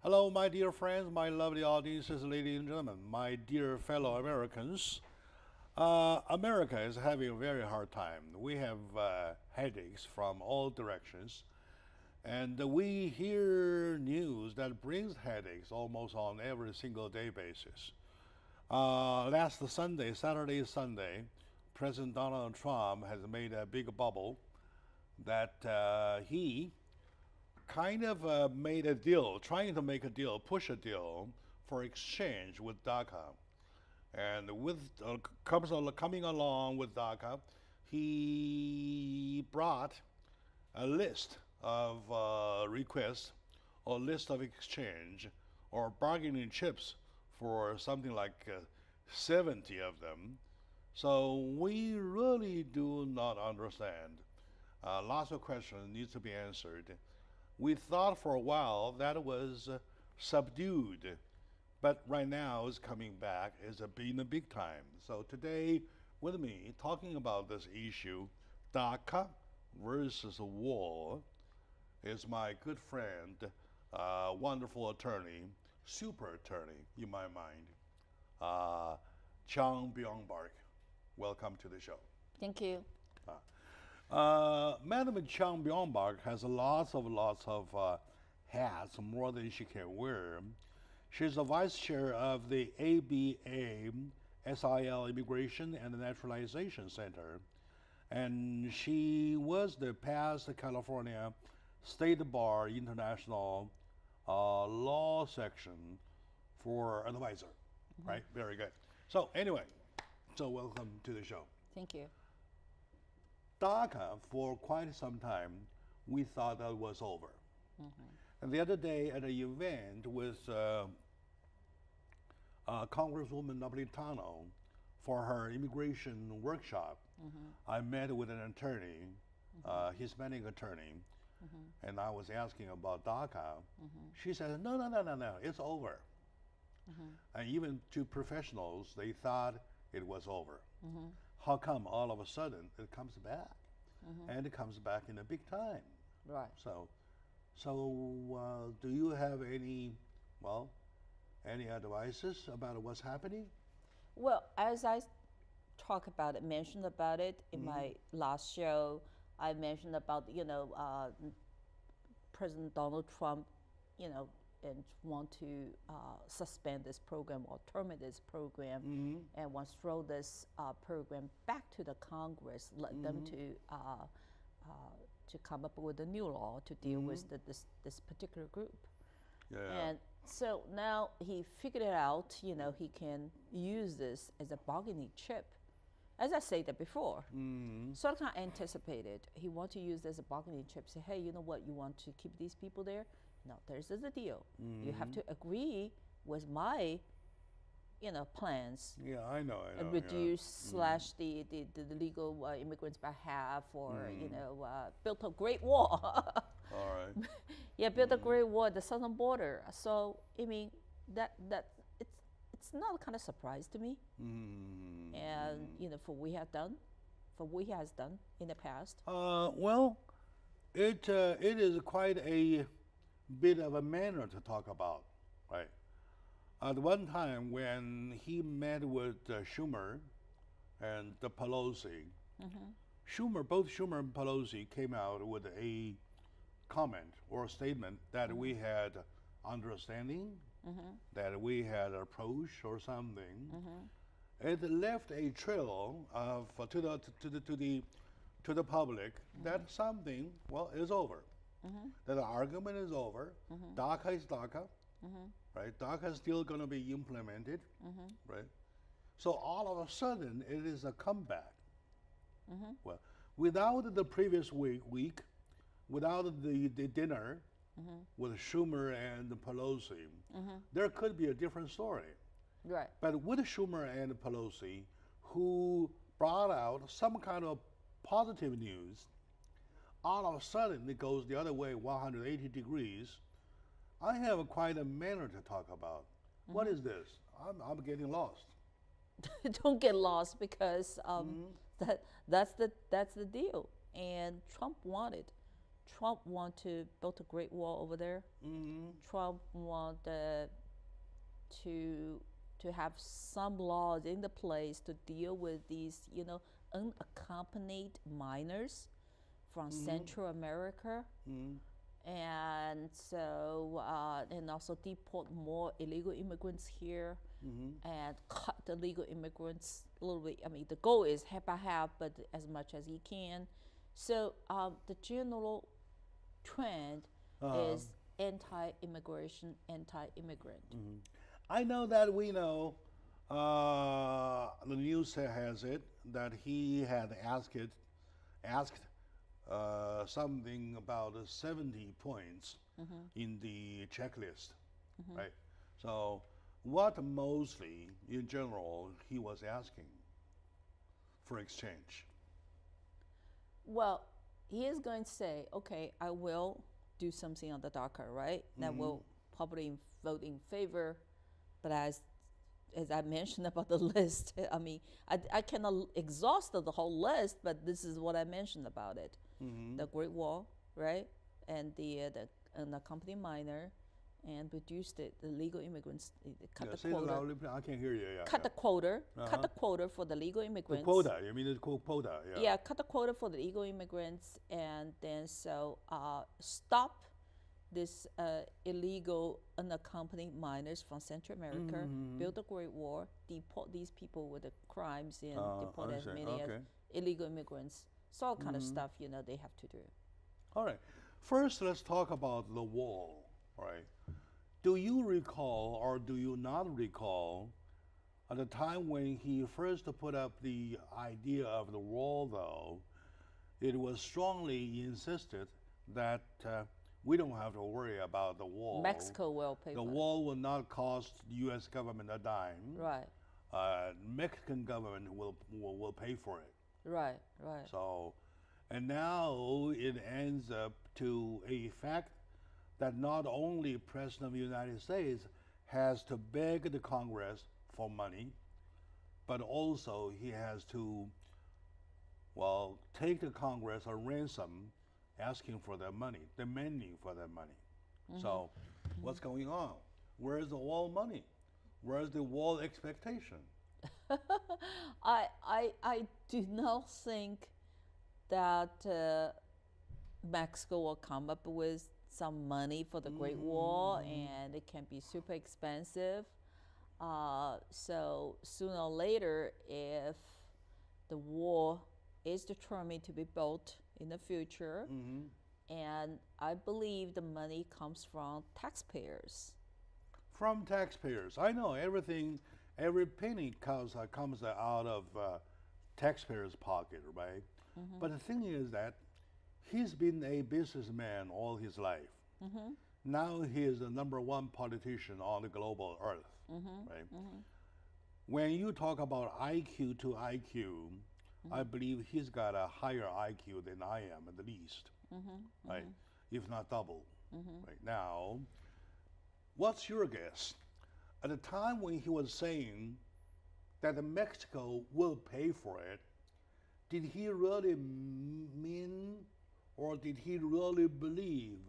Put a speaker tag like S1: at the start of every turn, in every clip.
S1: Hello, my dear friends, my lovely audiences, ladies and gentlemen, my dear fellow Americans. America is having a very hard time. We have headaches from all directions, and we hear news that brings headaches almost on every single day basis. Last Saturday, Sunday, President Donald Trump has made a big bubble that he kind of made a deal, trying to make a deal, push a deal for exchange with Daca. And with coming along with Daca, he brought a list of requests or list of exchange or bargaining chips for something like 70 of them. So we really do not understand. Lots of questions need to be answered. We thought for a while that was subdued, but right now it's coming back, it's being a big time. So today with me talking about this issue, Daca versus war, is my good friend, wonderful attorney, super attorney in my mind, Chang Byung-park. Welcome to the show.
S2: Thank you.
S1: Madam Chang Byung-park has lots of hats, more than she can wear. She's the vice chair of the ABA SIL Immigration and Naturalization Center, and she was the past California State Bar International Law Section for advisor, right? Very good. So anyway, so welcome to the show.
S2: Thank you.
S1: Daca, for quite some time, we thought that was over. And the other day at an event with Congresswoman Napolitano for her immigration workshop, I met with an attorney, Hispanic attorney, and I was asking about Daca. She said, no, it's over. And even to professionals, they thought it was over. How come all of a sudden it comes back? And it comes back in a big time.
S2: Right.
S1: So do you have any advices about what's happening?
S2: Well, as I mentioned about it in my last show, I mentioned about, President Donald Trump, and want to suspend this program or terminate this program, and wants to throw this program back to the Congress, let them to come up with a new law to deal with this particular group.
S1: Yeah.
S2: And so now he figured it out, he can use this as a bargaining chip. As I said that before, sort of kind of anticipated. He wants to use this as a bargaining chip, say, hey, you know what, you want to keep these people there? No, there's the deal. You have to agree with my, plans.
S1: Yeah, I know.
S2: And reduce slash the legal immigrants by half, or built a great wall.
S1: All right.
S2: Yeah, built a great wall at the southern border. So I mean that it's not kind of surprise to me. And for what he has done in the past.
S1: Well, it is quite a bit of a manner to talk about, right? At one time when he met with Schumer and the Pelosi, both Schumer and Pelosi came out with a comment or a statement that we had understanding, that we had approach or something. It left a trail of to the public that something is over. That the argument is over. Daca is Daca, right? Daca is still going to be implemented, right? So all of a sudden, it is a comeback. Well, without the previous week, without the dinner with Schumer and Pelosi, there could be a different story.
S2: Right.
S1: But with Schumer and Pelosi, who brought out some kind of positive news, all of a sudden it goes the other way 180 degrees. I have quite a manner to talk about. What is this? I'm getting lost.
S2: Don't get lost, because that's the deal. And Trump wanted Trump want to build a Great Wall over there. Trump want to have some laws in the place to deal with these, unaccompanied minors from Central America. And so, and also deport more illegal immigrants here, and cut the legal immigrants a little bit. I mean, the goal is half by half, but as much as he can. So the general trend is anti-immigration, anti-immigrant.
S1: I know that we know, the news has it, that he had asked something about 70 points in the checklist, right? So what mostly, in general, he was asking for exchange?
S2: Well, he is going to say, okay, I will do something on the Daca, right? That will probably vote in favor. But as I mentioned about the list, I mean, I cannot exhaust the whole list, but this is what I mentioned about it. The Great Wall, right? And the unaccompanied minor, and reduce the legal immigrants, cut the quota.
S1: I can't hear you.
S2: Cut the quota. Cut the quota for the legal immigrants.
S1: The quota. You mean the quota? Yeah.
S2: Yeah. Cut the quota for the legal immigrants, and then stop this illegal unaccompanied minors from Central America. Build a Great Wall. Deport these people with the crimes, and deport as many as illegal immigrants. So all kind of stuff they have to do.
S1: All right. First, let's talk about the wall. All right. Do you recall, or do you not recall, at the time when he first put up the idea of the wall, though, it was strongly insisted that we don't have to worry about the wall.
S2: Mexico will pay for it.
S1: The wall will not cost the U.S. government a dime.
S2: Right.
S1: Mexican government will pay for it.
S2: Right, right.
S1: So, and now it ends up to a fact that not only President of the United States has to beg the Congress for money, but also he has to, take the Congress a ransom, asking for their money, demanding for their money. So, what's going on? Where's the wall money? Where's the wall expectation?
S2: I do not think that Mexico will come up with some money for the Great Wall, and it can be super expensive. So sooner or later, if the wall is determined to be built in the future, and I believe the money comes from taxpayers.
S1: From taxpayers. I know everything, every penny comes out of taxpayers' pocket, right? But the thing is that he's been a businessman all his life. Now he is the #1 politician on the global earth, right? When you talk about IQ to IQ, I believe he's got a higher IQ than I am, at least, right? If not double. Right now, what's your guess? At the time when he was saying that Mexico will pay for it, did he really mean, or did he really believe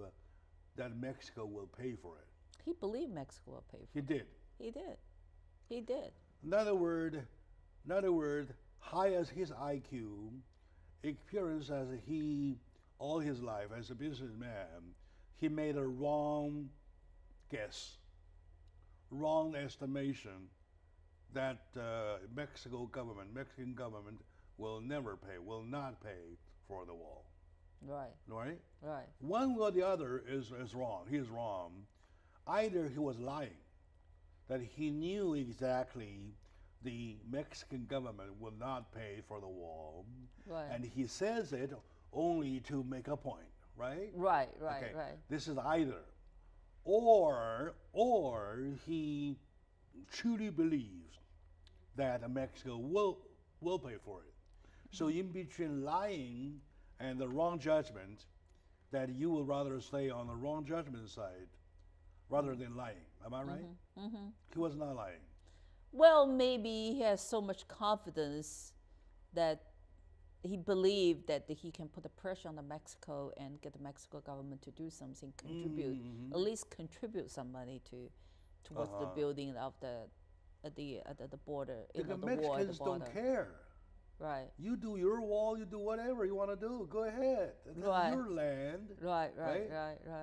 S1: that Mexico will pay for it?
S2: He believed Mexico will pay for
S1: He
S2: it.
S1: did.
S2: He did. He did.
S1: In other words, high as his IQ, experience as he all his life as a businessman, he made a wrong guess, wrong estimation that Mexican government will not pay for the wall.
S2: Right.
S1: Right?
S2: Right.
S1: One or the other is wrong. He is wrong. Either he was lying, that he knew exactly the Mexican government will not pay for the wall,
S2: Right.
S1: and he says it only to make a point, right?
S2: Right. Right.
S1: Okay.
S2: Right.
S1: This is either, or he truly believes that Mexico will pay for it. So in between lying and the wrong judgment, that you would rather stay on the wrong judgment side rather than lying. Am I right? He was not lying.
S2: Well, maybe he has so much confidence that he believed that he can put the pressure on the Mexico and get the Mexico government to do something, contribute, at least contribute some money towards the building of the border.
S1: The Mexicans don't care.
S2: Right.
S1: You do your wall, you do whatever you want to do. Go ahead. That's
S2: Right.
S1: your land.
S2: Right.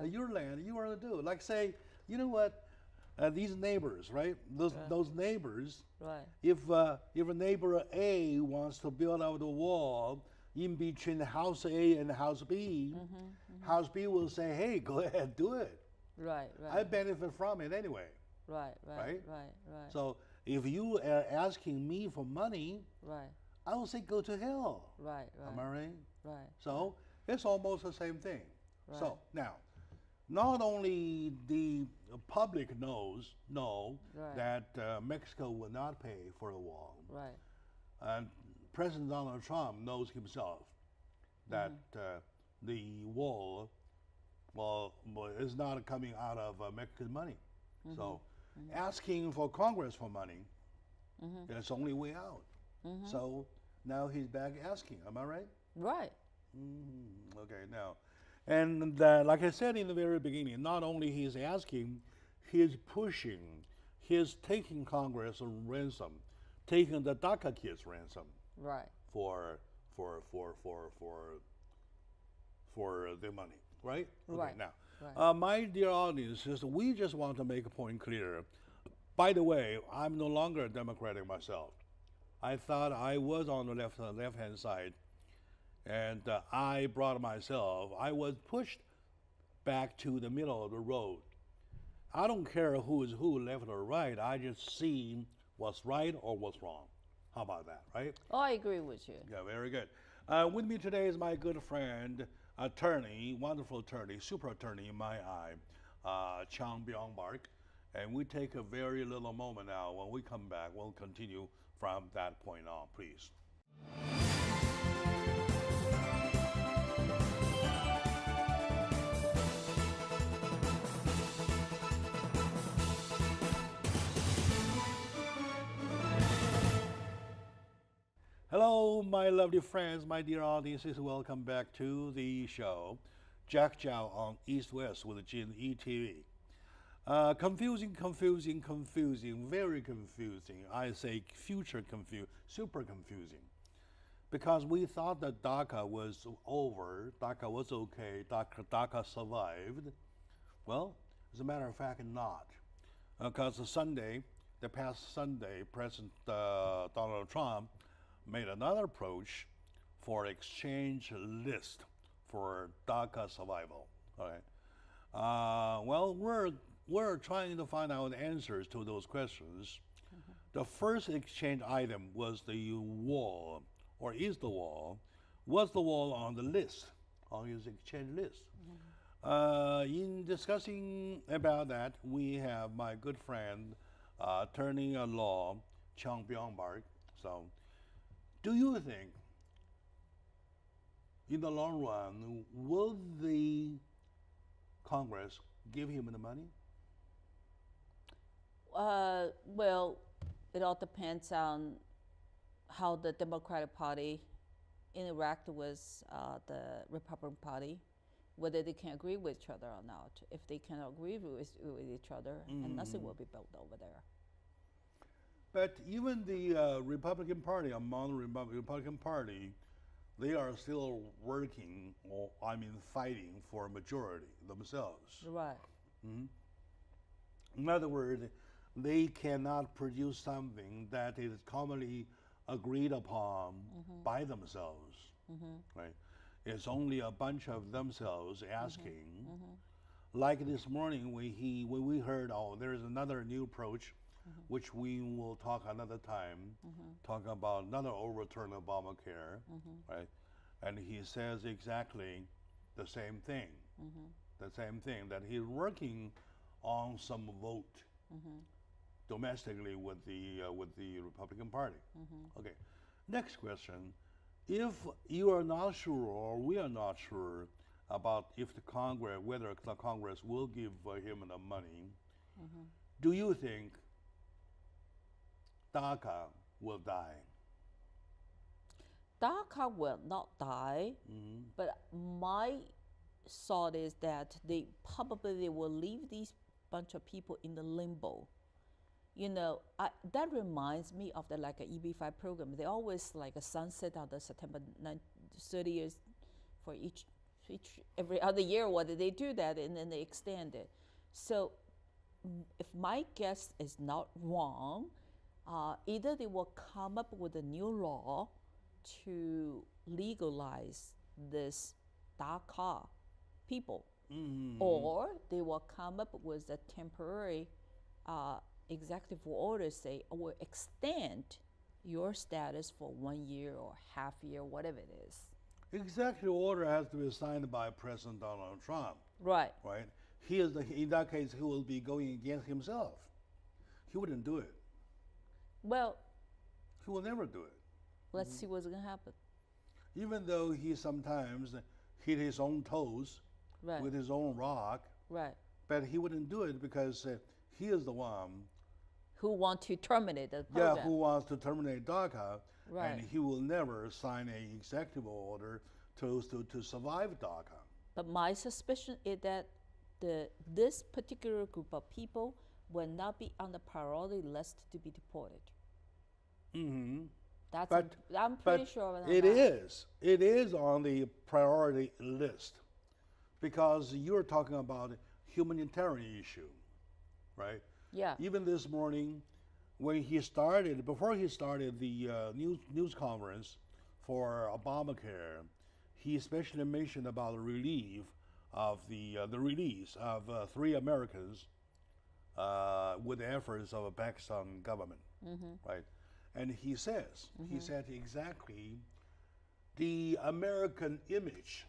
S1: Your land. You want to do. Like say, you know what? These neighbors, right? Those neighbors.
S2: Right.
S1: If a neighbor A wants to build out the wall in between house A and house B, house B will say, "Hey, go ahead, do it.
S2: Right.
S1: I benefit from it anyway."
S2: Right.
S1: So if you are asking me for money,
S2: right.
S1: I will say, "Go to hell."
S2: Right.
S1: Am I right?
S2: Right.
S1: So it's almost the same thing.
S2: Right.
S1: So now, not only the public know
S2: Right.
S1: that Mexico will not pay for the wall,
S2: Right.
S1: and President Donald Trump knows himself that the wall, is not coming out of Mexican money. So asking for Congress for money is the only way out. So now he's back asking. Am I right?
S2: Right.
S1: Okay, now. And like I said in the very beginning, not only he's asking, he's pushing, he's taking Congress on ransom, taking the Daca kids ransom.
S2: Right.
S1: For the money, right?
S2: Right.
S1: Okay, now,
S2: Right.
S1: my dear audience, we just want to make a point clear. By the way, I'm no longer a Democratic myself. I thought I was on the left-hand side, and I was pushed back to the middle of the road. I don't care who is who, left or right. I just see what's right or what's wrong. How about that, right?
S2: Oh, I agree with you.
S1: Yeah, very good. With me today is my good friend, attorney, wonderful attorney, super attorney in my eye, Chang Byung-Park. And we take a very little moment now. When we come back, we'll continue from that point on, please. Hello, my lovely friends, my dear audiences. Welcome back to the show, Jack Chow on East West with G&E TV. Confusing, very confusing. I say super confusing. Because we thought that Daca was over, Daca was okay, Daca survived. Well, as a matter of fact, not. Because the past Sunday, President Donald Trump made another approach for exchange list for Daca survival. All right. Well, we're trying to find out answers to those questions. The first exchange item was the wall, or is the wall, was the wall on the list, on his exchange list. In discussing about that, we have my good friend, attorney at law, Chang Byung-Park. So, do you think, in the long run, will the Congress give him the money?
S2: Well, it all depends on how the Democratic Party interact with the Republican Party, whether they can agree with each other or not. If they cannot agree with each other, and nothing will be built over there.
S1: But even the Republican Party, among the Republican Party, they are still working, fighting for a majority themselves.
S2: Right.
S1: In other words, they cannot produce something that is commonly agreed upon by themselves. Right? It's only a bunch of themselves asking. Like this morning, when we heard, there's another new approach, which we will talk another time, talk about another overturn of Obamacare, right? And he says exactly the same thing, that he's working on some vote domestically with the Republican Party. Okay, next question. If you are not sure, or we are not sure about if the Congress, whether the Congress will give him the money, do you think Daca will die?
S2: Daca will not die, but my thought is that they will leave these bunch of people in the limbo. You know, that reminds me of the like a EB5 program. They always like a sunset on the September 30th for each every other year. What they do that and then they extend it. So if my guess is not wrong, either they will come up with a new law to legalize this Daca people, or they will come up with a temporary executive order say, will extend your status for 1 year or half year, whatever it is.
S1: Executive order has to be signed by President Donald Trump.
S2: Right.
S1: Right. He is in that case, he will be going against himself. He wouldn't do it.
S2: Well,
S1: he will never do it.
S2: Let's see what's going to happen.
S1: Even though he sometimes hit his own toes with his own rock.
S2: Right.
S1: But he wouldn't do it because he is the one
S2: who wants to terminate the program.
S1: Yeah, who wants to terminate Daca.
S2: Right.
S1: And he will never sign an executive order to survive Daca.
S2: But my suspicion is that this particular group of people will not be on the priority list to be deported. I'm pretty sure of that.
S1: It is. It is on the priority list because you're talking about a humanitarian issue, right?
S2: Yeah.
S1: Even this morning, before he started the news conference for Obamacare, he especially mentioned about the relief of the release of 3 Americans with the efforts of a Pakistan government, right? And he said exactly, the American image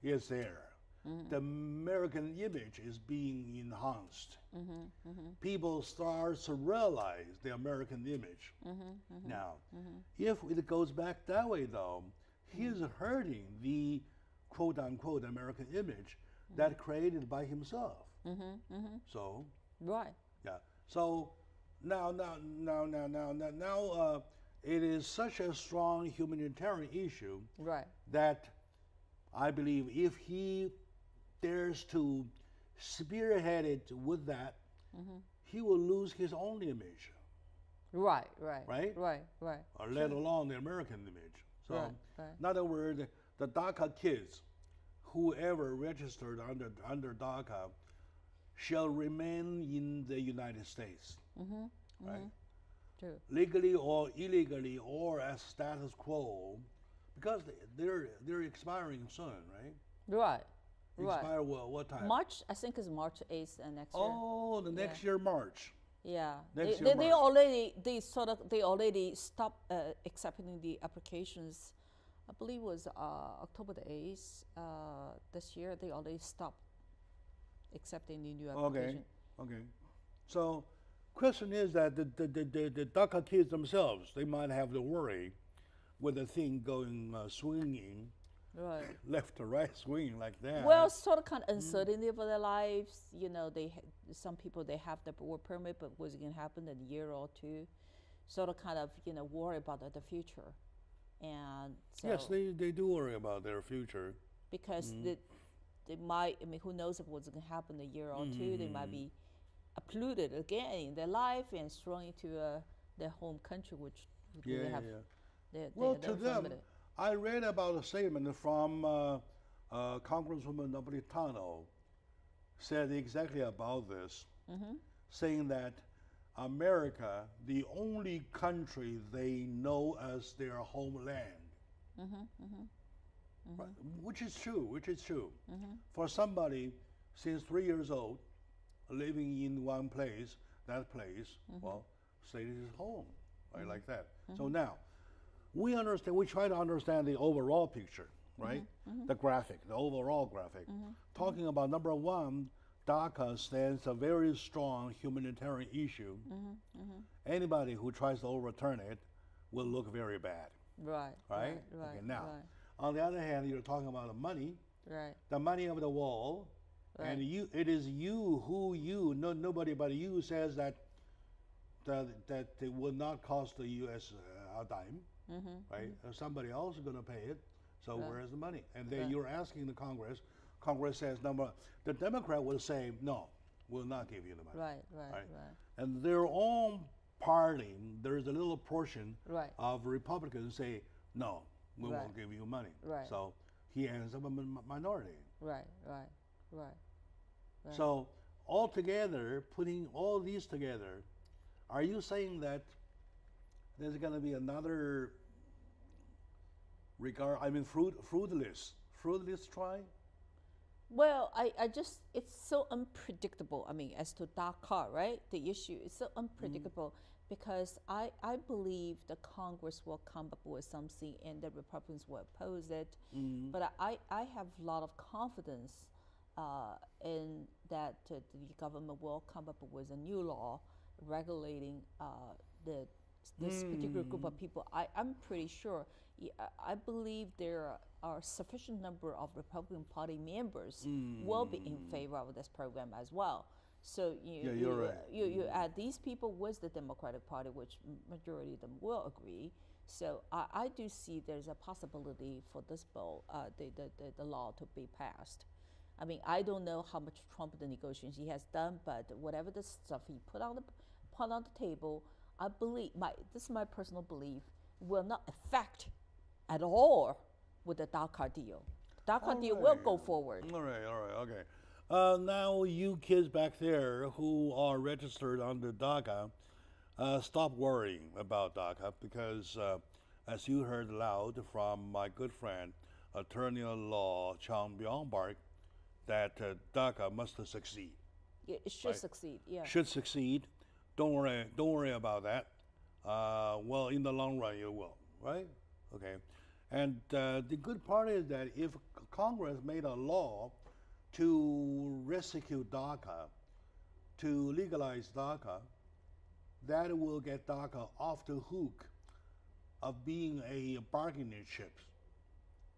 S1: is there. The American image is being enhanced. People start to realize the American image. Now, if it goes back that way, though, he's hurting the quote-unquote American image that created by himself. So,
S2: right.
S1: Yeah. So now, it is such a strong humanitarian issue,
S2: right,
S1: that I believe if he dares to spearhead it with that, he will lose his own image.
S2: Right.
S1: Or let alone the American image. So, in other words, the Daca kids, whoever registered under Daca, shall remain in the United States, right?
S2: True.
S1: Legally or illegally, or as status quo, because they're expiring soon, right?
S2: Right.
S1: Expire what time?
S2: March, I think it's March 8th next year.
S1: Oh, the next year March.
S2: Yeah.
S1: Next
S2: They
S1: year
S2: already stopped accepting the applications. I believe it was October the 8th this year. They already stopped accepting the new application.
S1: Okay. So, question is that the Daca kids themselves, they might have to worry with the thing going swinging,
S2: right,
S1: left to right, swinging like that.
S2: Well, sort of kind of uncertainty for their lives. You know, some people they have the work permit, but what's going to happen in a year or two? Sort of kind of worry about the future, and so
S1: yes, they do worry about their future
S2: because they might. I mean, who knows what's going to happen in a year or two? They might be uprooted again in their life and thrown into their home country, which they have.
S1: Well, to them, I read about a statement from Congresswoman Napolitano, said exactly about this, saying that America, the only country they know as their homeland, right? Which is true. For somebody since 3 years old, living in one place, that place, well, say it is home, right, like that. So now, we try to understand the overall picture, right? The overall graphic. Talking about number one, Daca stands a very strong humanitarian issue. Anybody who tries to overturn it will look very bad.
S2: Right.
S1: Okay, now, on the other hand, you're talking about the money.
S2: Right.
S1: The money of the wall. Right. And it is nobody but you says that it will not cost the U.S. a dime. right? Somebody else is going to pay it. So
S2: Right.
S1: where's the money? And then
S2: Right.
S1: you're asking the Congress. Congress says, number. The Democrat will say, no, we'll not give you the money.
S2: Right, right,
S1: Right.
S2: right.
S1: And their own party, there's a little portion
S2: Right.
S1: of Republicans say, no, we
S2: Right.
S1: won't give you money.
S2: Right.
S1: So he ends up a minority.
S2: Right, right, right. Right.
S1: So altogether, putting all these together, are you saying that there's going to be another fruitless try?
S2: Well, I just, it's so unpredictable. I mean, as to Daca, right? The issue is so unpredictable because I believe the Congress will come up with something and the Republicans will oppose it. But I have a lot of confidence in that the government will come up with a new law regulating this particular group of people. I'm pretty sure. I believe there are sufficient number of Republican Party members will be in favor of this program as well. So you add these people with the Democratic Party, which majority of them will agree. So I do see there's a possibility for this bill, the law to be passed. I mean, I don't know how much Trump the negotiations he has done, but whatever the stuff he put on the table, I believe this is my personal belief, will not affect at all with the Daca deal. Daca deal will go forward.
S1: All right, okay. Now you kids back there who are registered under Daca, stop worrying about Daca because as you heard loud from my good friend, attorney at law Byung-Park, that Daca must succeed.
S2: It should
S1: Right.
S2: succeed, yeah.
S1: Should succeed. Don't worry about that. Well, in the long run, you will, right? Okay. And the good part is that if Congress made a law to rescue Daca, to legalize Daca, that will get Daca off the hook of being a bargaining chip,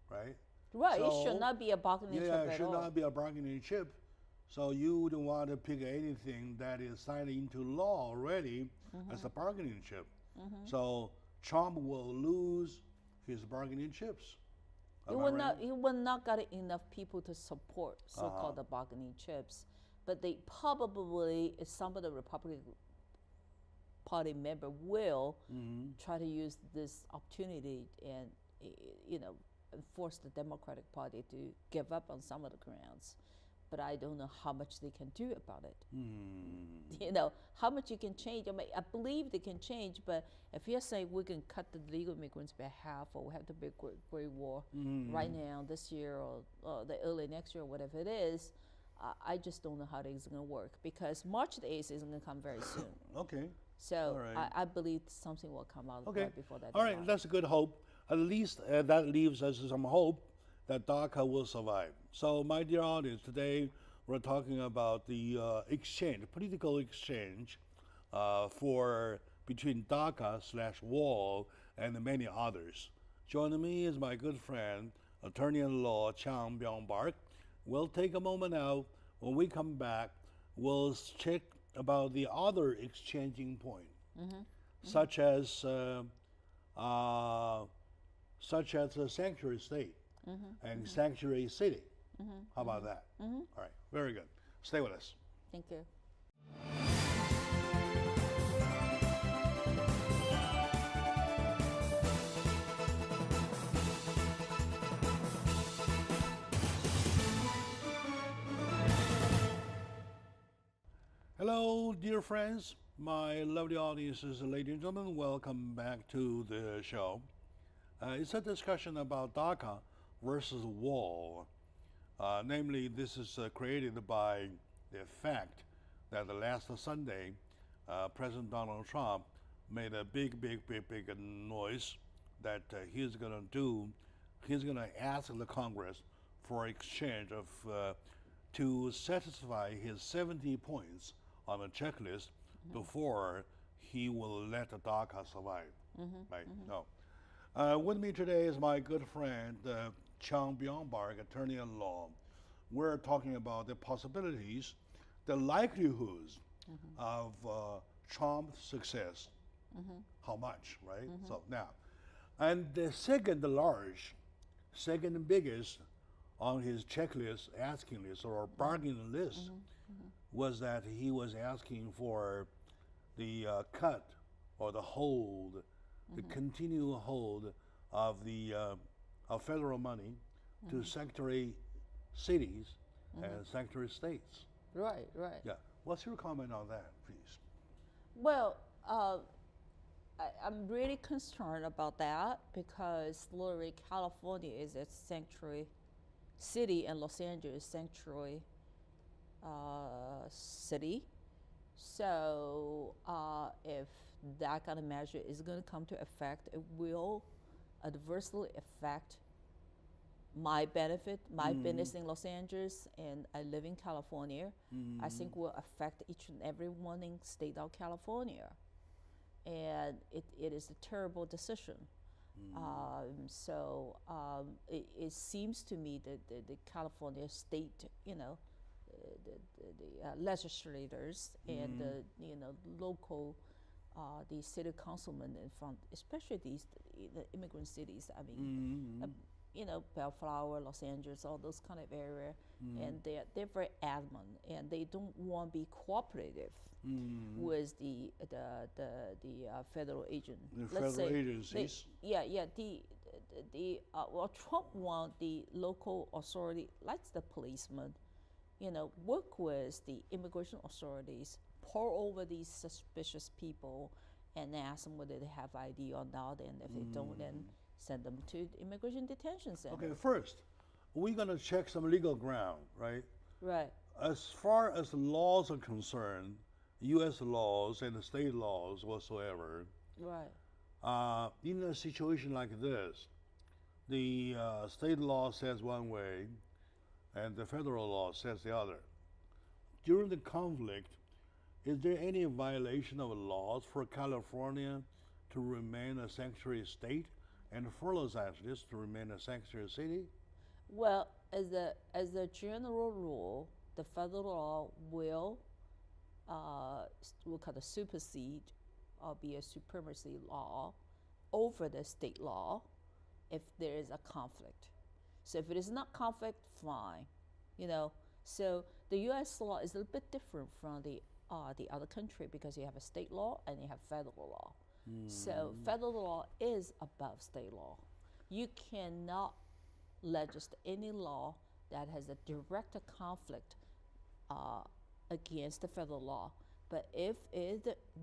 S1: right?
S2: Right, it
S1: So,
S2: should not be a bargaining chip
S1: Yeah, it
S2: at
S1: should
S2: all.
S1: not be a bargaining chip. So you wouldn't want to pick anything that is signed into law already as a bargaining chip. So Trump will lose his bargaining chips.
S2: He
S1: Am I
S2: will
S1: right?
S2: not. He will not get enough people to support so-called the bargaining chips, but they probably some of the Republican Party member will try to use this opportunity and force the Democratic Party to give up on some of the grounds. But I don't know how much they can do about it. You know, how much you can change. I mean, I believe they can change, but if you're saying we can cut the legal immigrants by half, or we have to be a great war right now, this year, or the early next year, or whatever it is, I just don't know how it's going to work because March the 8th is going to come very soon.
S1: Okay.
S2: So
S1: All right.
S2: I believe something will come out
S1: Okay.
S2: right before that.
S1: All right,
S2: deadline.
S1: that's a good hope. At least that leaves us some hope that Daca will survive. So, my dear audience, today we're talking about the political exchange between Daca/wall and many others. Joining me is my good friend, attorney at law Byung-Park. We'll take a moment now. When we come back, we'll check about the other exchanging point, such as a sanctuary state and sanctuary city. How about that? All right, very good. Stay with us.
S2: Thank you.
S1: Hello, dear friends, my lovely audiences, ladies and gentlemen, welcome back to the show. It's a discussion about Daca versus wall. Namely, this is created by the fact that the last Sunday, President Donald Trump made a big noise that he's going to ask the Congress for exchange of to satisfy his 70 points on a checklist before he will let the Daca survive. Right? No. With me today is my good friend Byung-Park, attorney at law. We're talking about the possibilities, the likelihoods of Trump's success. How much, right? So now, And the second biggest on his checklist, asking list or bargaining list, was that he was asking for the cut or the hold, the continual hold of the of federal money to secretary cities and secretary states.
S2: Right, right.
S1: Yeah. What's your comment on that, please?
S2: Well, I'm really concerned about that because literally California is a sanctuary city and Los Angeles sanctuary city. So if that kind of measure is going to come to effect, it will adversely affect my benefit, my business in Los Angeles, and I live in California. I think will affect each and every one in state of California. And it is a terrible decision. It seems to me that the California state, the legislators and the local, the city councilmen from especially the immigrant cities. I mean, Bellflower, Los Angeles, all those kind of area, and they're very adamant, and they don't want to be cooperative with the federal agent.
S1: The federal agencies.
S2: Well, Trump want the local authority, like the policeman, work with the immigration authorities, pour over these suspicious people, and ask them whether they have ID or not, and if they don't, then send them to the immigration detention center.
S1: Okay, first, we're going to check some legal ground, right?
S2: Right.
S1: As far as laws are concerned, U.S. laws and the state laws whatsoever,
S2: right.
S1: In a situation like this, the state law says one way and the federal law says the other. During the conflict, is there any violation of laws for California to remain a sanctuary state and for Los Angeles to remain a sanctuary city?
S2: Well, as a general rule, the federal law will kind of supersede or be a supremacy law over the state law if there is a conflict. So if it is not conflict, fine, So the U.S. law is a little bit different from the other country because you have a state law and you have federal law. So federal law is above state law. You cannot legislate any law that has a direct conflict against the federal law. But if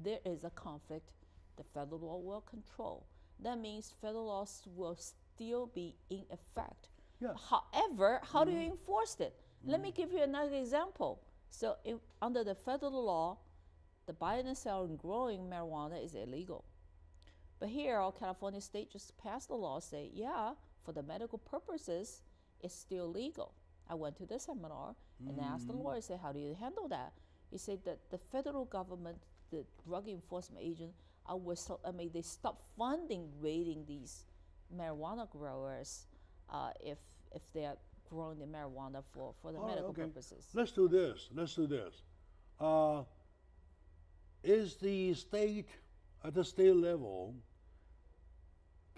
S2: there is a conflict, the federal law will control. That means federal laws will still be in effect.
S1: Yeah.
S2: However, how do you enforce it? Let me give you another example. So under the federal law, the buying and selling and growing marijuana is illegal. But here, California state just passed a law saying, yeah, for the medical purposes, it's still legal. I went to the seminar and asked the lawyer, say, how do you handle that? He said that the federal government, the drug enforcement agent, they stopped funding raiding these marijuana growers if they are growing the marijuana for the medical purposes.
S1: Let's do this. Is the state, at the state level,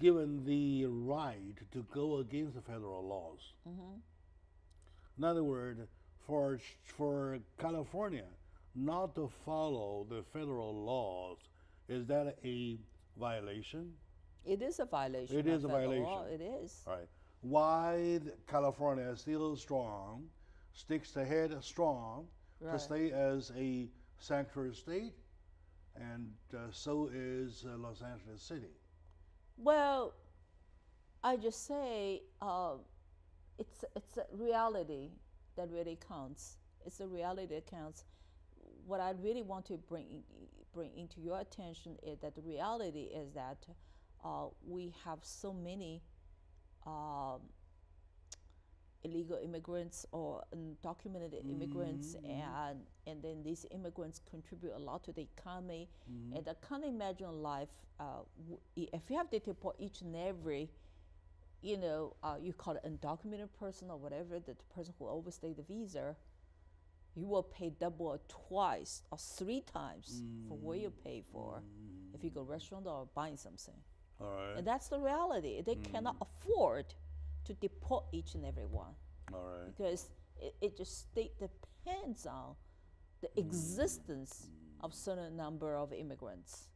S1: given the right to go against the federal laws? In other words, for California not to follow the federal laws, is that a violation?
S2: It is a violation.
S1: It is a violation.
S2: Law. It is.
S1: All right. Why California is still strong, sticks ahead strong to stay as a sanctuary state, and so is Los Angeles City.
S2: Well, I just say it's a reality that really counts. It's a reality that counts. What I really want to bring into your attention is that the reality is that we have so many illegal immigrants or undocumented immigrants, and then these immigrants contribute a lot to the economy. And I can't imagine life if you have to deport each and every, you call it undocumented person or whatever, the person who overstayed the visa, you will pay double or twice or three times for what you pay for if you go to a restaurant or buying something.
S1: All right.
S2: And that's the reality. They cannot afford to deport each and every one.
S1: All right.
S2: Because it just depends on the existence of certain number of immigrants.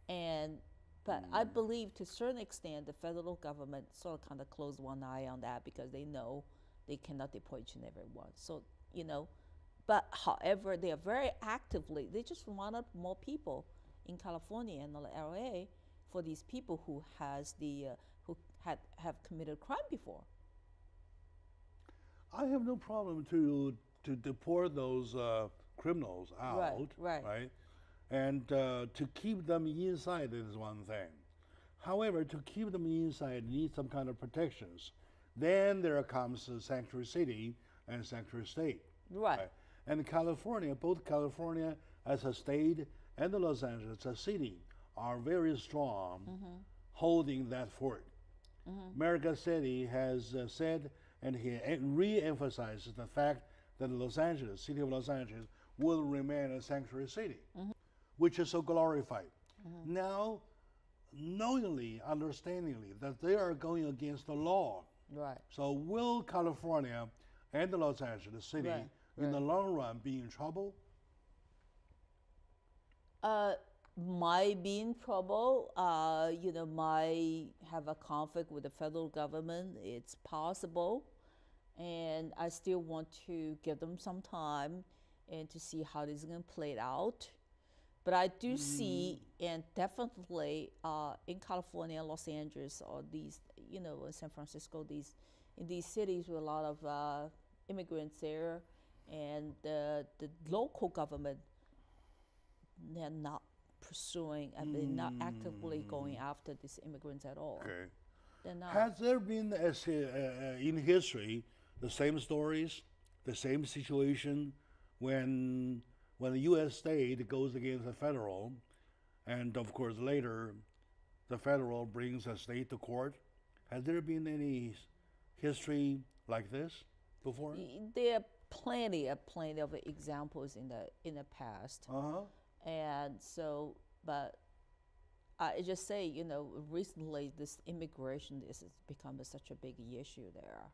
S2: But I believe to a certain extent the federal government sort of kind of closed one eye on that because they know they cannot deport each and every one. So, but however, they are very actively, they just wanted more people in California and LA for these people who have committed crime before.
S1: I have no problem to deport those criminals out,
S2: Right.
S1: And to keep them inside is one thing. However, to keep them inside needs some kind of protections. Then there comes sanctuary city and sanctuary state.
S2: Right.
S1: And California, both California as a state and the Los Angeles as a city are very strong holding that fort. America City has said, and he re-emphasizes the fact that Los Angeles, city of Los Angeles, will remain a sanctuary city, which is so glorified. Now, knowingly, understandingly, that they are going against the law.
S2: Right.
S1: So will California and the Los Angeles city, in the long run, be in trouble?
S2: Might be in trouble, might have a conflict with the federal government. It's possible. And I still want to give them some time and to see how this is going to play out. But I do see, and definitely in California, Los Angeles, or these, San Francisco, in these cities with a lot of immigrants there, and the local government, they're not pursuing, and they're not actively going after these immigrants at all.
S1: Okay.
S2: They're not.
S1: Has there been, in history, the same stories, the same situation when the U.S. state goes against the federal, and of course later the federal brings a state to court? Has there been any history like this before?
S2: There are plenty of examples in the past. And so, but I just say, recently this immigration has become such a big issue there.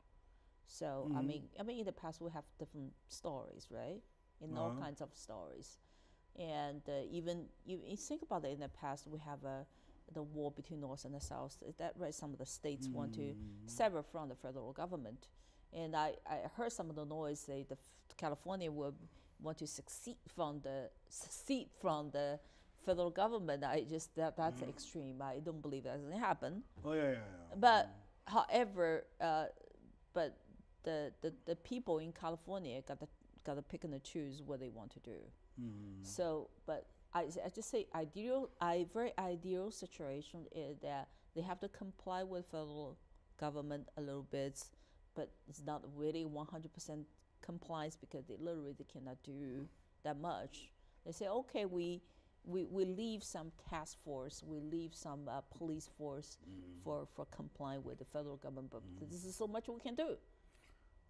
S2: So I mean, in the past we have different stories, right? In all kinds of stories, and even you think about it. In the past, we have the war between North and the South. That right? Some of the states want to sever from the federal government, and I heard some of the noise say California would want to secede from the federal government. That's extreme. I don't believe that doesn't happen.
S1: Oh yeah.
S2: But however, but the people in California got to pick and choose what they want to do. So, but I just say very ideal situation is that they have to comply with federal government a little bit, but it's not really 100% compliance because they cannot do that much. They say, okay, we leave some task force, we leave some police force for complying with the federal government, but this is so much we can do.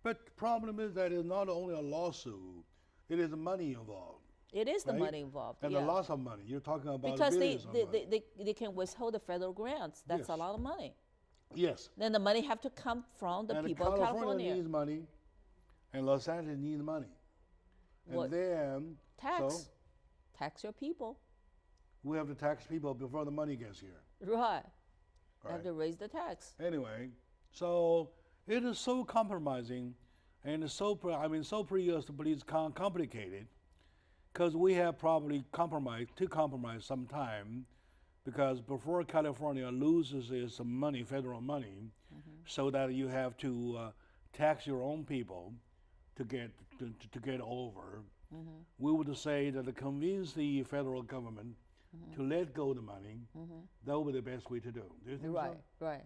S1: But the problem is that it's not only a lawsuit, it is money involved.
S2: It is the money involved.
S1: And a lot of money. You're talking about
S2: because
S1: billions of money.
S2: they can withhold the federal grants. That's a lot of money.
S1: Yes.
S2: Then the money have to come from the people of California.
S1: California needs money, and Los Angeles needs money. And then
S2: tax your people.
S1: We have to tax people before the money gets here.
S2: Right. Have to raise the tax.
S1: Anyway, so it is so compromising, and it's so complicated, because we have probably compromised some time, because before California loses its money, federal money, so that you have to tax your own people to get over. We would say that to convince the federal government to let go of the money, that would be the best way to do. Do you think so?
S2: Right.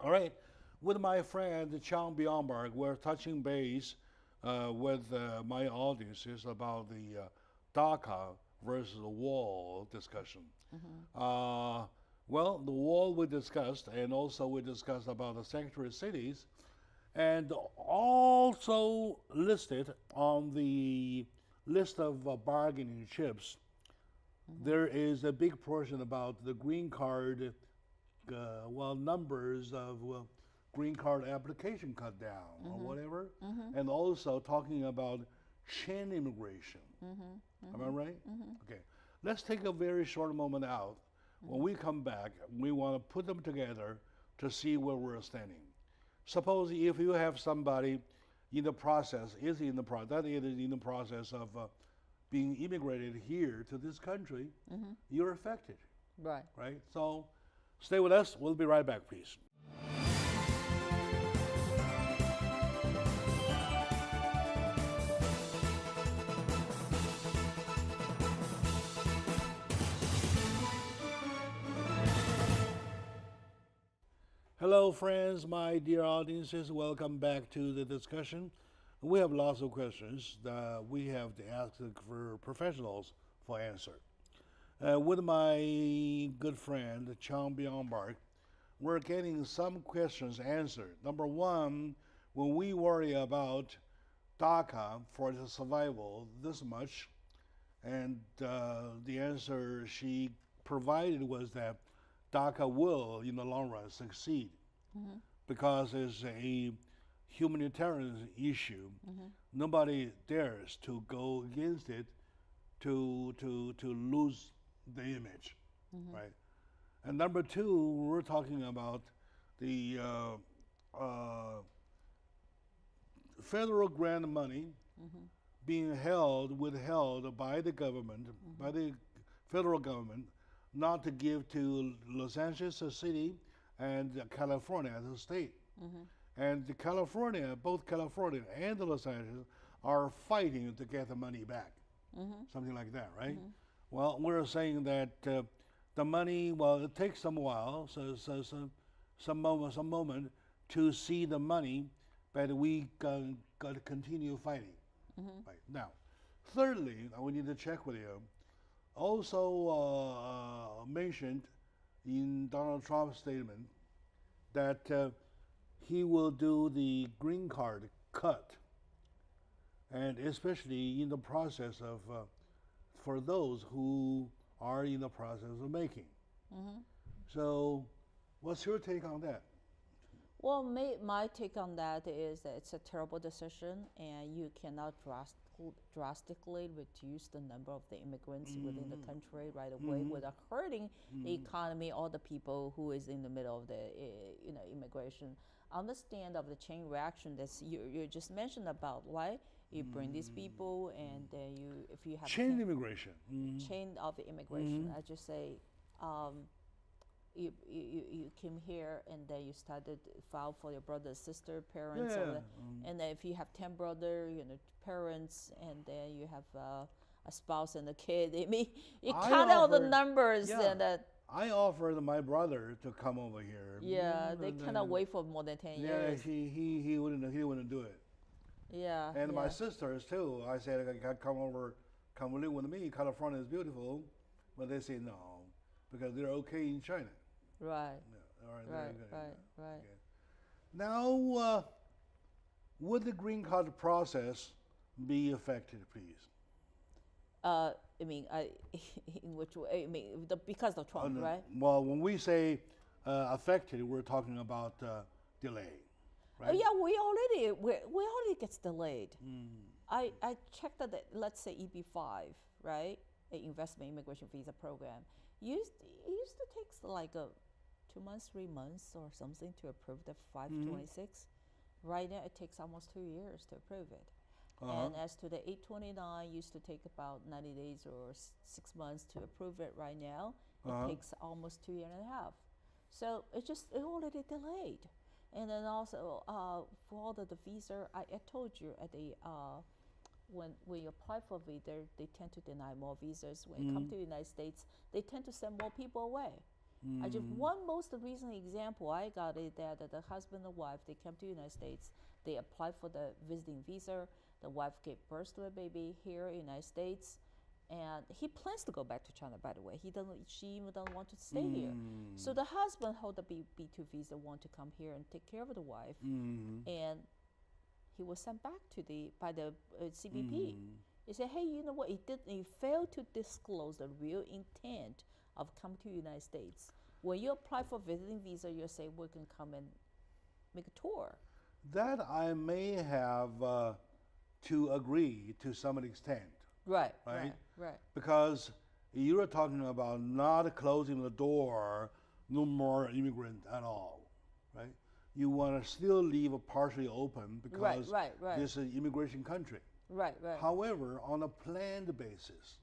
S1: All right. With my friend Chang Byung-Park, we're touching base with my audiences about the Daca versus the wall discussion. Well, the wall we discussed, and also we discussed about the sanctuary cities, and also listed on the list of bargaining chips there is a big portion about the green card, numbers of green card application cut down or whatever, and also talking about chain immigration. Am I right? Okay. Let's take a very short moment out. When we come back, we want to put them together to see where we're standing. Suppose if you have somebody in the process, that is in the process of being immigrated here to this country, you're affected.
S2: Right.
S1: Right? So stay with us. We'll be right back, please. Hello, friends, my dear audiences. Welcome back to the discussion. We have lots of questions that we have to ask for professionals for answer. With my good friend, Chang Byung-Park, we're getting some questions answered. Number one, when we worry about Daca for the survival this much, and the answer she provided was that Daca will, in the long run, succeed because it's a humanitarian issue. Nobody dares to go against it to lose the image, right? And number two, we're talking about the federal grant money being withheld by the government, by the federal government, not to give to Los Angeles City and California as a state. And both California and Los Angeles are fighting to get the money back, something like that, right? Well, we're saying that the money, it takes some while, some moment to see the money, but we got to continue fighting. Right. Now, thirdly, we need to check with you. Also mentioned in Donald Trump's statement that he will do the green card cut, and especially in the process of for those who are in the process of making. So, what's your take on that?
S2: Well, my take on that is that it's a terrible decision, and you cannot drastically reduce the number of the immigrants within the country right away without hurting the economy or the people who is in the middle of the immigration. Understand of the chain reaction that you just mentioned about, right? You bring these people, and then if you have
S1: chain immigration,
S2: chain of immigration, I just say. You came here, and then you started file for your brother, sister, parents, and then if you have 10 brother, parents, and then you have a spouse and a kid. I mean, you count out the numbers, and
S1: I offered my brother to come over here.
S2: Yeah, they cannot wait for more than 10 years.
S1: Yeah, he wouldn't do it.
S2: Yeah.
S1: And my sisters too. I said, come live with me. California is beautiful, but they say no because they're okay in China.
S2: Right.
S1: Yeah. All right.
S2: Right.
S1: Okay. Now, would the green card process be affected, please?
S2: I mean, in which way? I mean, because of Trump, right?
S1: Well, when we say affected, we're talking about delay, right?
S2: Oh yeah, we already gets delayed. I checked that, let's say EB-5, right? An investment immigration visa program. It used to take like 2 months, 3 months or something to approve the 526. Right now, it takes almost 2 years to approve it. And as to the 829, used to take about 90 days or 6 months to approve it. Right now, it takes almost 2.5 years. So it already delayed. And then also for all the visa, I told you at the when you apply for visa, they tend to deny more visas. When you come to the United States, they tend to send more people away. I just one most recent example I got is that the husband and wife, they come to the United States, they apply for the visiting visa. The wife gave birth to a baby here in the United States, and he plans to go back to China. By the way, she even doesn't want to stay here. So the husband hold the B2 visa, want to come here and take care of the wife, and he was sent back by the CBP. You say, hey, you know what? He failed to disclose the real intent of coming to the United States. When you apply for visiting visa, you say we can come and make a tour.
S1: That I may have to agree to some extent.
S2: Right.
S1: Because you are talking about not closing the door, no more immigrant at all, right? You want to still leave it partially open because this is an immigration country.
S2: Right.
S1: However, on a planned basis,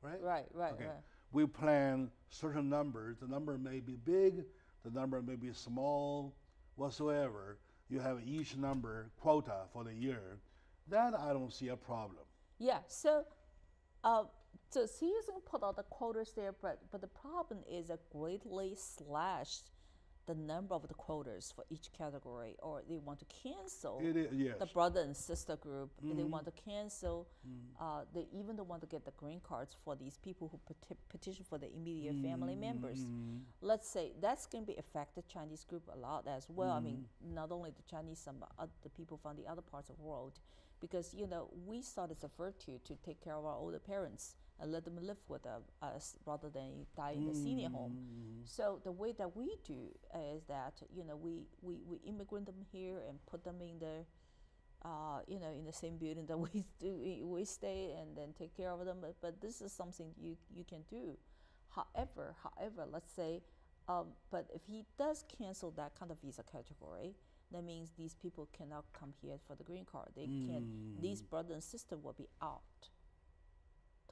S1: right?
S2: Right.
S1: We plan certain numbers. The number may be big, the number may be small, whatsoever. You have each number quota for the year. That I don't see a problem.
S2: Yeah. So he hasn't put out the quotas there, but the problem is that greatly slashed the number of the quotas for each category, or they want to cancel the brother and sister group. They want to cancel. They even don't want to get the green cards for these people who petition for the immediate family members. Let's say that's going to be affect the Chinese group a lot as well. I mean, not only the Chinese, some the people from the other parts of the world, because we saw it as a virtue to take care of our older parents and let them live with us rather than die in the senior home. So the way that we do is that we immigrate them here and put them in the in the same building that we stay, and then take care of them. But this is something you can do. However, let's say, but if he does cancel that kind of visa category, that means these people cannot come here for the green card. They can. These brother and sister will be out.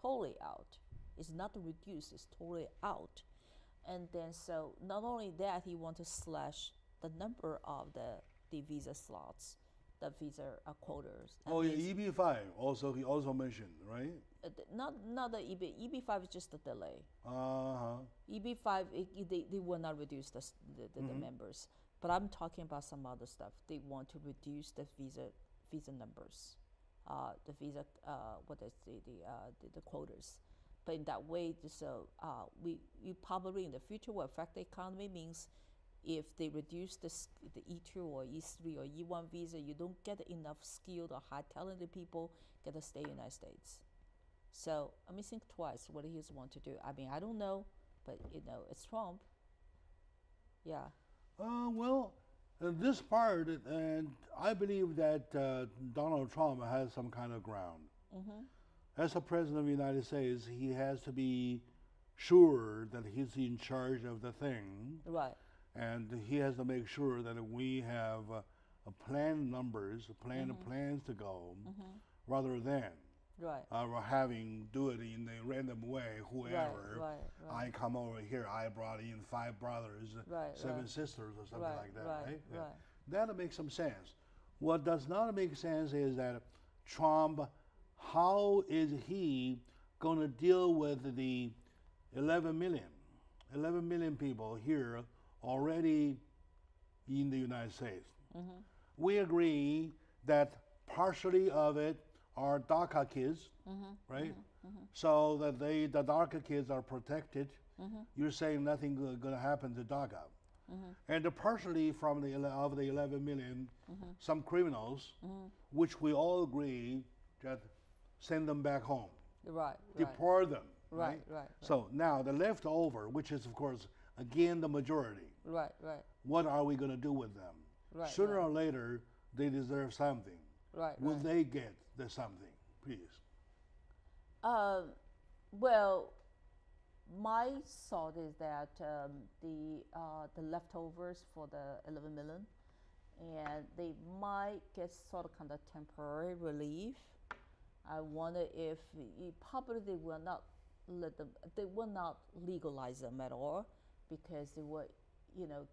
S2: Totally out. It's not reduced, it's totally out. And then so not only that, he wants to slash the number of the visa slots, the visa quotas.
S1: EB5 also he also mentioned, right?
S2: Not the EB5 is just a delay. EB5 they will not reduce the members, but I'm talking about some other stuff. They want to reduce the visa numbers. The visa, the quotas, but in that way, so we probably in the future will affect the economy. Means if they reduce the E2 or E3 or E1 visa, you don't get enough skilled or high talented people get to stay in the United States. So think twice what he want to do. I mean, I don't know, but it's Trump. Yeah.
S1: This part, and I believe that Donald Trump has some kind of ground. As a president of the United States, he has to be sure that he's in charge of the thing.
S2: Right.
S1: And he has to make sure that we have planned numbers, plans to go, rather than having do it in a random way, whoever. I come over here, I brought in 5 brothers, 7 sisters, or something like that, right? That'll make some sense. What does not make sense is that Trump, how is he going to deal with the 11 million people here already in the United States? We agree that partially of it are Daca kids, right? So that the Daca kids are protected. You're saying nothing going to happen to Daca. And partially from the 11 million, some criminals, which we all agree that send them back home, deport them, right? So now the leftover, which is of course again the majority, what are we going to do with them? Sooner or later, they deserve something. Will they get the something, please?
S2: Well, my thought is that the leftovers for the 11 million, and they might get sort of kind of temporary relief. I wonder if probably they will not they will not legalize them at all, because they will,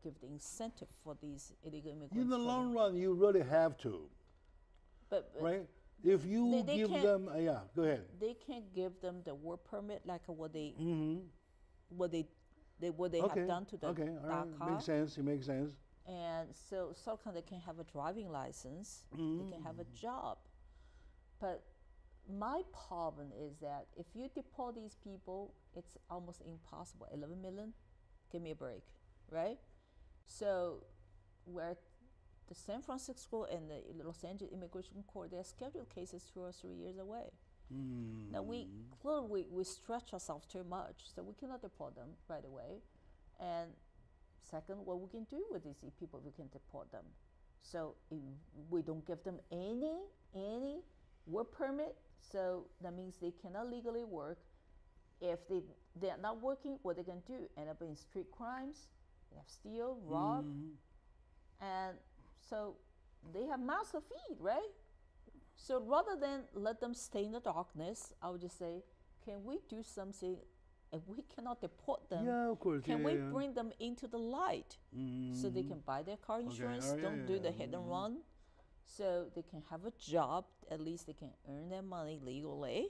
S2: give the incentive for these illegal immigrants.
S1: In the long run, you really have to.
S2: But
S1: right? If you
S2: they
S1: give them, go ahead.
S2: They can't give them the work permit like what they have done to the
S1: all right.
S2: Daca.
S1: It makes sense.
S2: And so kind they can have a driving license, they can have a job. But my problem is that if you deport these people, it's almost impossible. 11 million, give me a break, right? So where the San Francisco and the Los Angeles Immigration Court, they're scheduled cases 2 or 3 years away. Now clearly we stretch ourselves too much, so we cannot deport them right away. And second, what we can do with these people, we can deport them. So if we don't give them any work permit, so that means they cannot legally work. If they're not working, what they can do? End up in street crimes. They have steal, rob, and so they have mouths to feed, right? So rather than let them stay in the darkness, I would just say, can we do something? If we cannot deport them,
S1: of course.
S2: Can we bring them into the light so they can buy their car insurance, don't do the hit and run, so they can have a job, at least they can earn their money legally,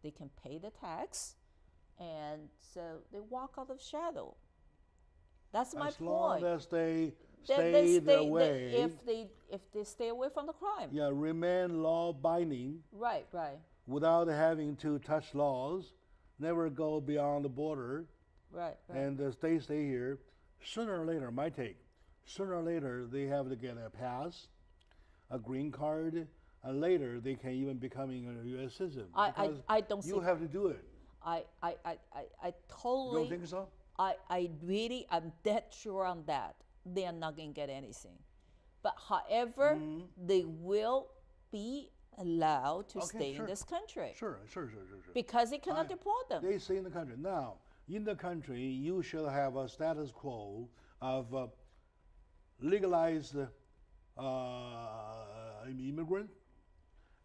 S2: they can pay the tax, and so they walk out of shadow. That's my point.
S1: As long as they stay their way.
S2: If they stay away from the crime.
S1: Yeah, remain law-binding.
S2: Right.
S1: Without having to touch laws, never go beyond the border.
S2: Right.
S1: And stay here. Sooner or later, my take, sooner or later they have to get a pass, a green card, and later they can even becoming a U.S. citizen.
S2: I don't see.
S1: You have to do it.
S2: I totally.
S1: You don't think so?
S2: I'm dead sure on that. They are not going to get anything. But however, they will be allowed to stay in this country.
S1: Sure.
S2: Because they cannot deport them.
S1: They stay in the country. Now, in the country, you should have a status quo of legalized immigrant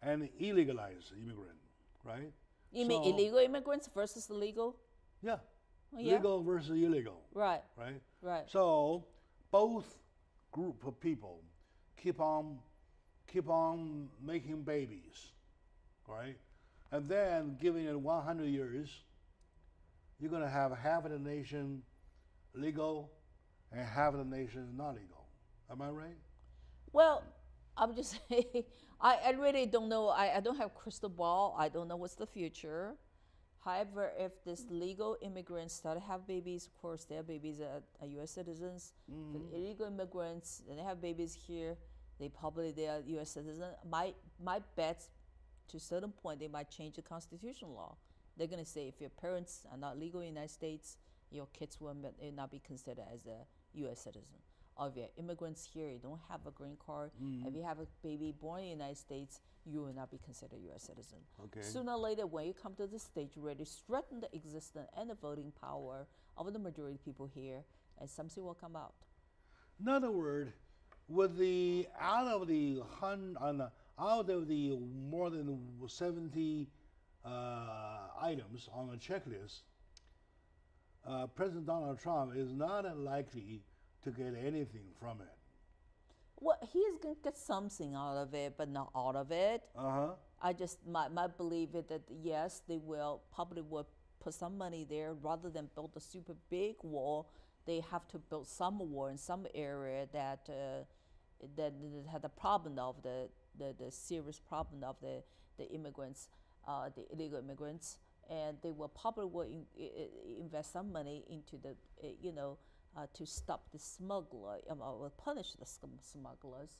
S1: and illegalized immigrant, right?
S2: You mean illegal immigrants versus legal?
S1: Yeah.
S2: Yeah.
S1: Legal versus illegal.
S2: Right.
S1: So both group of people keep on making babies, right? And then giving it 100 years, you're going to have half of the nation legal and half of the nation not legal. Am I right?
S2: Well, I'm just saying, I really don't know. I don't have crystal ball. I don't know what's the future. However, if this legal immigrants start to have babies, of course, their babies are U.S. citizens. The illegal immigrants, and they have babies here, they are U.S. citizens. My bets, to a certain point, they might change the constitutional law. They're going to say if your parents are not legal in the United States, your kids will not be considered as a U.S. citizen. Or if you're immigrants here, you don't have a green card, if you have a baby born in the United States, you will not be considered a U.S. citizen.
S1: Okay.
S2: Sooner or later, when you come to the stage where they threaten the existence and the voting power of the majority of people here, and something will come out.
S1: In other words, with out of the more than 70 items on the checklist, President Donald Trump is not likely to get anything from it.
S2: Well, he's going to get something out of it, but not all of it. I just, my belief is that yes, they probably will put some money there rather than build a super big wall. They have to build some wall in some area that had the problem of the serious problem of the immigrants, the illegal immigrants, and they will probably invest some money into the, to stop the smuggler, or punish the smugglers,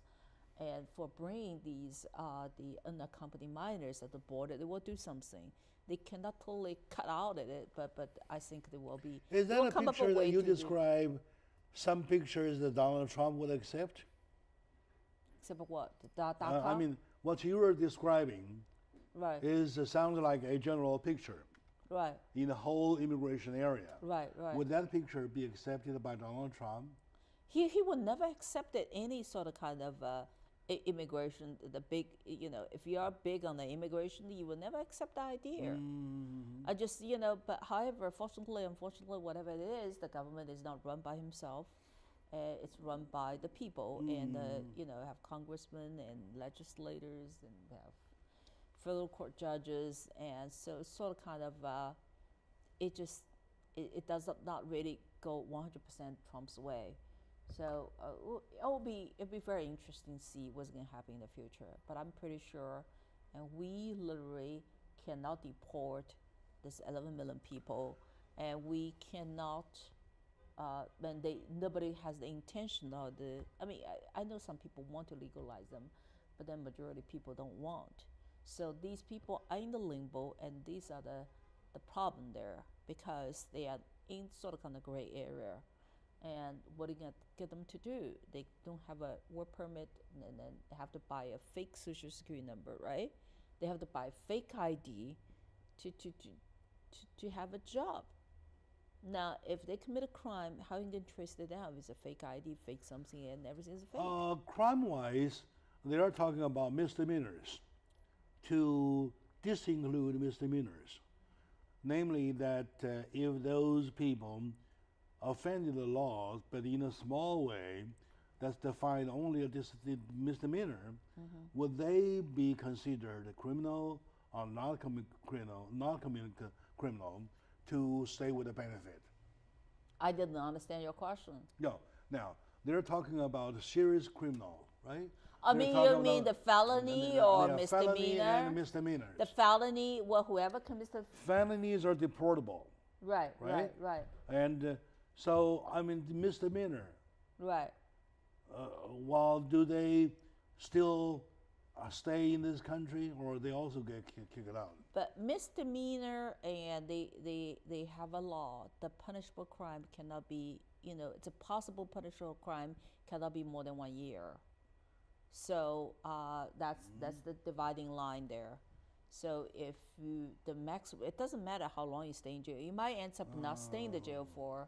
S2: and for bringing these the unaccompanied minors at the border. They will do something. They cannot totally cut out of it, but I think they will be.
S1: Is that a picture that you describe? Some pictures that Donald Trump would accept?
S2: Except for what? The Daca?
S1: I mean, what you were describing sounds like a general picture.
S2: Right.
S1: In the whole immigration area.
S2: Right.
S1: Would that picture be accepted by Donald Trump?
S2: He would never accept any sort of kind of immigration. The big, if you are big on the immigration, you will never accept the idea. I just, but however, unfortunately, whatever it is, the government is not run by himself. It's run by the people, and have congressmen and legislators, and have federal court judges, and so it's sort of kind of it does not really go 100% Trump's way. So it'll be very interesting to see what's going to happen in the future. But I'm pretty sure, and we literally cannot deport this 11 million people, and we cannot. Nobody has the intention of I know some people want to legalize them, but then majority of people don't want. So these people are in the limbo, and these are the problem there, because they are in sort of kind of gray area. And what are you going to get them to do? They don't have a work permit, and then they have to buy a fake social security number, right? They have to buy fake ID to have a job. Now, if they commit a crime, how are you going to trace it down? It's a fake ID, fake something, and everything is fake.
S1: Crime-wise, they are talking about misdemeanors to disinclude misdemeanors. Namely that if those people offended the laws, but in a small way, that's defined only a misdemeanor, would they be considered a criminal or not criminal to stay with the benefit?
S2: I didn't understand your question.
S1: No. Now, they're talking about a serious criminal, right?
S2: I mean, you mean the felony or misdemeanor?
S1: Felony and misdemeanors.
S2: The felony, well, whoever commits the
S1: felonies are deportable.
S2: Right.
S1: And so, I mean, the misdemeanor.
S2: Right.
S1: Well, do they still stay in this country, or they also get kicked out?
S2: But misdemeanor, and they have a law. The punishable crime cannot be, it's a possible punishable crime, cannot be more than 1 year. So that's the dividing line there. So if the maximum, it doesn't matter how long you stay in jail. You might end up not staying in the jail for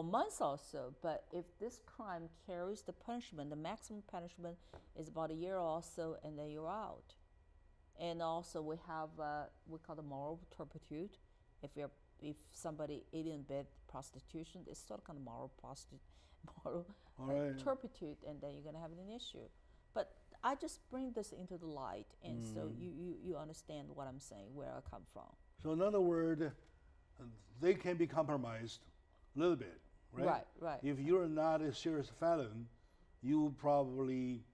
S2: months or so. But if this crime carries the punishment, the maximum punishment is about 1 year or so, and then you're out. And also we have we call the moral turpitude. If somebody ate in bed prostitution, it's sort of kind of moral turpitude, and then you're gonna have an issue. But I just bring this into the light, and so you understand what I'm saying, where I come from.
S1: So in other words, they can be compromised a little bit, right?
S2: Right.
S1: If you're not a serious felon, you probably,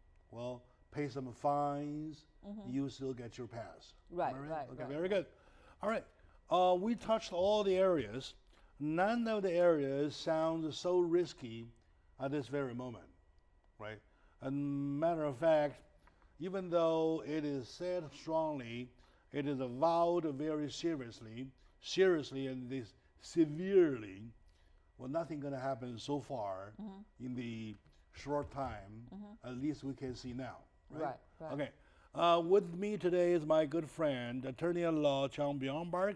S1: pay some fines, you still get your pass.
S2: Right.
S1: Okay, very good. All right, we touched all the areas. None of the areas sound so risky at this very moment, right? As a matter of fact, even though it is said strongly, it is avowed very seriously and this severely, nothing going to happen so far in the short time, at least we can see now. Right. Okay. With me today is my good friend, attorney at law Chang Byung-park.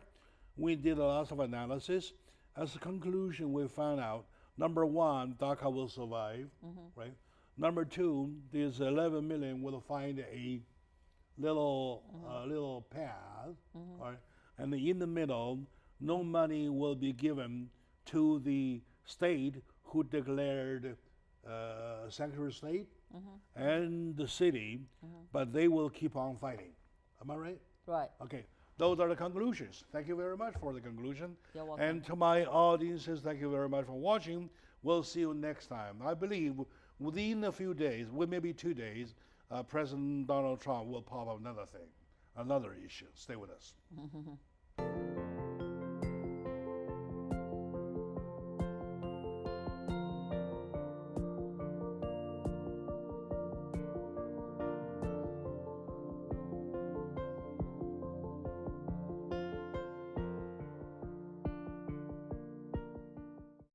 S1: We did a lot of analysis. As a conclusion, we found out, number one, Daca will survive, right? Number two, this 11 million will find a little path, right? And in the middle, no money will be given to the state who declared sanctuary state and the city, but they will keep on fighting. Am I right?
S2: Right.
S1: Okay. Those are the conclusions. Thank you very much for the conclusion.
S2: You're welcome.
S1: And to my audiences, thank you very much for watching. We'll see you next time. I believe within a few days, maybe 2 days, President Donald Trump will pop up another thing, another issue. Stay with us.